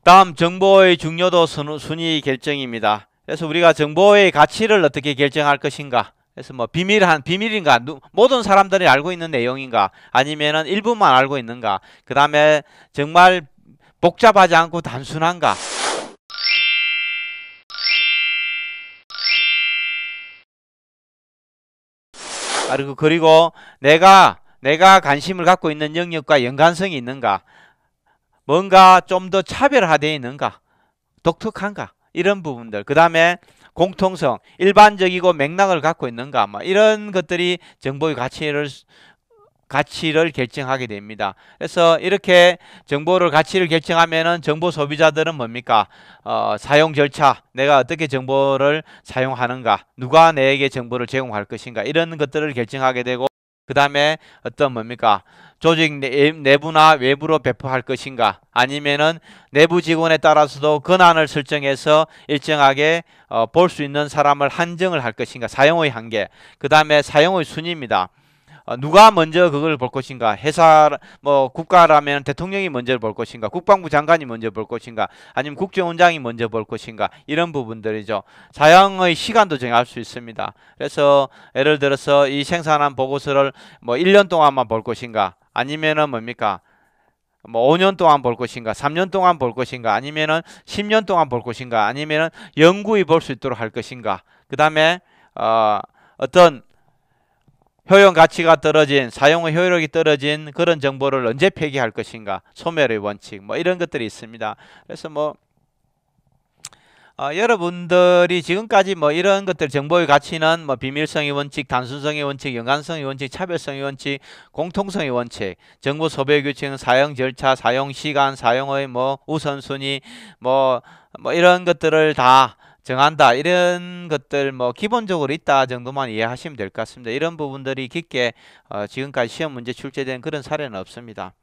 다음 정보의 중요도 순위 결정입니다. 그래서 우리가 정보의 가치를 어떻게 결정할 것인가? 그래서 뭐 비밀인가? 모든 사람들이 알고 있는 내용인가? 아니면은 일부만 알고 있는가? 그 다음에 정말 복잡하지 않고 단순한가? 그리고 내가 관심을 갖고 있는 영역과 연관성이 있는가? 뭔가 좀 더 차별화되어 있는가? 독특한가? 이런 부분들. 그 다음에 공통성, 일반적이고 맥락을 갖고 있는가? 뭐 이런 것들이 정보의 가치를 결정하게 됩니다. 그래서 이렇게 정보를 가치를 결정하면은 정보 소비자들은 뭡니까? 사용 절차, 내가 어떻게 정보를 사용하는가, 누가 내게 정보를 제공할 것인가, 이런 것들을 결정하게 되고, 그 다음에 어떤 뭡니까? 조직 내부나 외부로 배포할 것인가, 아니면은 내부 직원에 따라서도 권한을 설정해서 일정하게 볼 수 있는 사람을 한정을 할 것인가, 사용의 한계, 그 다음에 사용의 순위입니다. 누가 먼저 그걸 볼 것인가? 국가라면 대통령이 먼저 볼 것인가? 국방부 장관이 먼저 볼 것인가? 아니면 국정원장이 먼저 볼 것인가? 이런 부분들이죠. 사용의 시간도 정할 수 있습니다. 그래서 예를 들어서 이 생산한 보고서를 뭐 1년 동안만 볼 것인가? 아니면은 뭡니까? 뭐 5년 동안 볼 것인가? 3년 동안 볼 것인가? 아니면은 10년 동안 볼 것인가? 아니면은 영구히 볼 수 있도록 할 것인가? 그다음에 어떤 효용 가치가 떨어진, 사용의 효율이 떨어진 그런 정보를 언제 폐기할 것인가, 소멸의 원칙, 뭐 이런 것들이 있습니다. 그래서 여러분들이 지금까지 뭐 이런 것들, 정보의 가치는 뭐 비밀성의 원칙, 단순성의 원칙, 연관성의 원칙, 차별성의 원칙, 공통성의 원칙, 정보 소비 규칙, 사용 절차, 사용 시간, 사용의 뭐 우선순위, 이런 것들을 다 정한다, 이런 것들 뭐 기본적으로 있다 정도만 이해하시면 될 것 같습니다. 이런 부분들이 깊게 지금까지 시험 문제 출제된 그런 사례는 없습니다.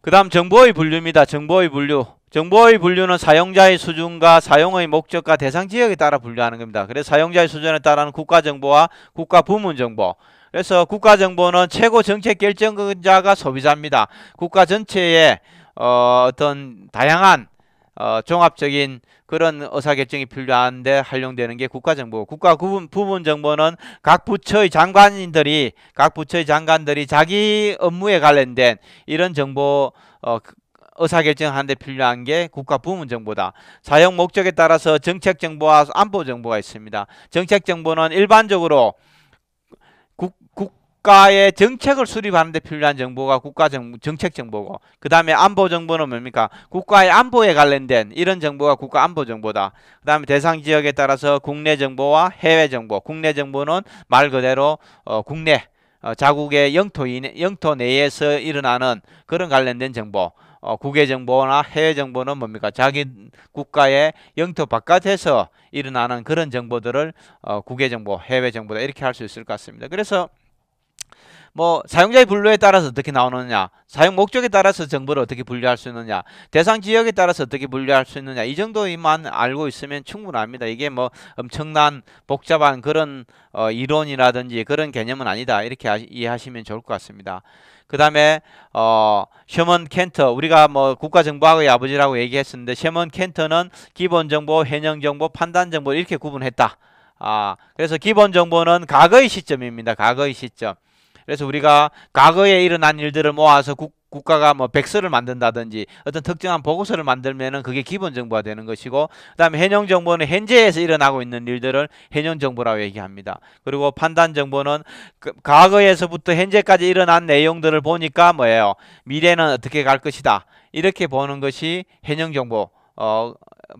그 다음 정보의 분류입니다. 정보의 분류. 정보의 분류는 사용자의 수준과 사용의 목적과 대상 지역에 따라 분류하는 겁니다. 그래서 사용자의 수준에 따른 국가정보와 국가부문정보. 그래서 국가정보는 최고 정책 결정자가 소비자입니다. 국가 전체에 어떤 다양한 종합적인 그런 의사결정이 필요한데 활용되는 게 국가정보고, 국가부문정보는 각 부처의 장관들이 자기 업무에 관련된 이런 정보 의사결정하는 데 필요한 게 국가부문정보다. 사용 목적에 따라서 정책정보와 안보정보가 있습니다. 정책정보는 일반적으로 국가의 정책을 수립하는 데 필요한 정보가 정책정보고, 그 다음에 안보정보는 뭡니까? 국가의 안보에 관련된 이런 정보가 국가안보정보다. 그 다음에 대상 지역에 따라서 국내정보와 해외정보. 국내정보는 말 그대로 국내 자국의 영토 내에서 일어나는 그런 관련된 정보. 국외 정보나 해외 정보는 뭡니까? 자기 국가의 영토 바깥에서 일어나는 그런 정보들을 국외 정보, 해외 정보다, 이렇게 할 수 있을 것 같습니다. 그래서 사용자의 분류에 따라서 어떻게 나오느냐, 사용 목적에 따라서 정보를 어떻게 분류할 수 있느냐, 대상 지역에 따라서 어떻게 분류할 수 있느냐, 이 정도만 알고 있으면 충분합니다. 이게 엄청난 복잡한 그런 이론이라든지 그런 개념은 아니다, 이렇게 이해하시면 좋을 것 같습니다. 그 다음에 셔먼 켄터, 우리가 국가정보학의 아버지라고 얘기했었는데, 셔먼 켄터는 기본정보, 현행정보, 판단정보 이렇게 구분했다. 그래서 기본정보는 과거의 시점입니다. 과거의 시점. 그래서 우리가 과거에 일어난 일들을 모아서 국가가 백서를 만든다든지 어떤 특정한 보고서를 만들면은 그게 기본 정보가 되는 것이고, 그다음에 현형 정보는 현재에서 일어나고 있는 일들을 현형 정보라고 얘기합니다. 그리고 판단 정보는 과거에서부터 현재까지 일어난 내용들을 보니까 미래는 어떻게 갈 것이다, 이렇게 보는 것이 현형 정보,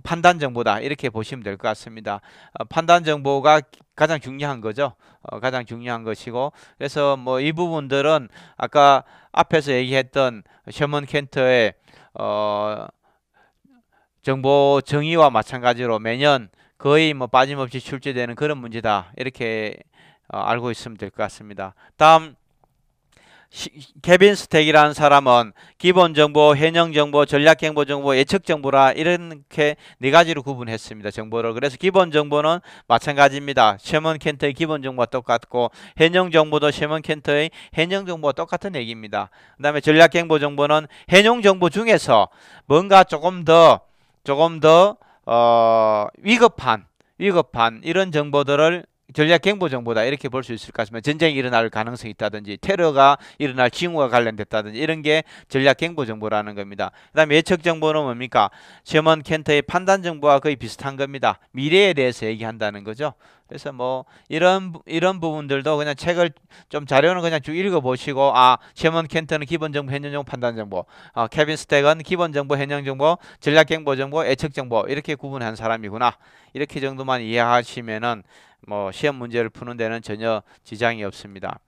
판단 정보다, 이렇게 보시면 될 것 같습니다. 판단 정보가 가장 중요한 거죠. 가장 중요한 것이고, 그래서 이 부분들은 아까 앞에서 얘기했던 셔먼 켄터의 정보 정의와 마찬가지로 매년 거의 빠짐없이 출제되는 그런 문제다, 이렇게 알고 있으면 될 것 같습니다. 다음 케빈 스택이라는 사람은 기본 정보, 현형 정보, 전략 정보, 예측 정보라 이렇게 네 가지로 구분했습니다. 정보를. 그래서 기본 정보는 마찬가지입니다. 셔먼 켄트의 기본 정보와 똑같고 현형 정보도 셔먼 켄트의 현형 정보와 똑같은 얘기입니다. 그다음에 전략 정보는 현용 정보 중에서 뭔가 조금 더 위급한 이런 정보들을 전략 경보 정보다 이렇게 볼 수 있을 것 같습니다. 전쟁이 일어날 가능성이 있다든지 테러가 일어날 징후가 관련됐다든지 이런 게 전략 경보 정보라는 겁니다. 그 다음에 예측 정보는 뭡니까? 셔먼 켄트의 판단 정보와 거의 비슷한 겁니다. 미래에 대해서 얘기한다는 거죠. 그래서 뭐 이런 부분들도 그냥 책을 좀 자료는 그냥 쭉 읽어보시고 셔먼 켄트는 기본 정보, 현형 정보, 판단 정보, 케빈 스택은 기본 정보, 현형 정보, 전략 경보 정보, 예측 정보 이렇게 구분한 사람이구나. 이렇게 정도만 이해하시면은 뭐 시험 문제를 푸는 데는 전혀 지장이 없습니다.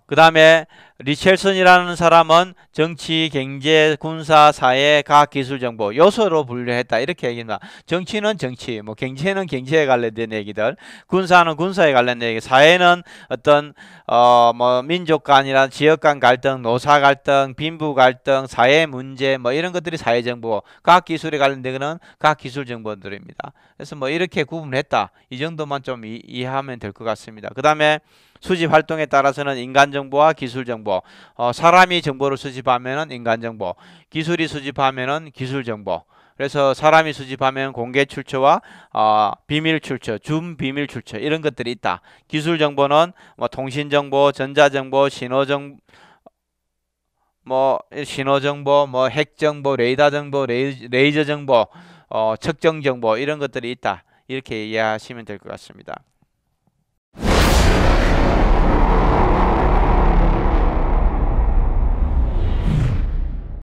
그 다음에 리첼슨이라는 사람은 정치, 경제, 군사, 사회, 과학, 기술 정보 요소로 분류했다 이렇게 얘기합니다. 정치는 정치, 뭐 경제는 경제에 관련된 얘기들, 군사는 군사에 관련된 얘기, 사회는 어떤 뭐 민족 간이나 지역 간 갈등, 노사 갈등, 빈부 갈등, 사회 문제 뭐 이런 것들이 사회 정보, 과학 기술에 관련된 거는 과학 기술 정보들입니다. 그래서 뭐 이렇게 구분했다. 이 정도만 좀 이해하면 될 것 같습니다. 그 다음에 수집 활동에 따라서는 인간 정보와 기술 정보, 사람이 정보를 수집하면은 인간 정보, 기술이 수집하면은 기술 정보. 그래서 사람이 수집하면 공개 출처와 비밀 출처, 준 비밀 출처 이런 것들이 있다. 기술 정보는 뭐 통신 정보, 전자 정보, 신호 정보, 뭐 핵 정보, 레이더 정보, 레이저 정보, 측정 정보 이런 것들이 있다. 이렇게 이해하시면 될 것 같습니다.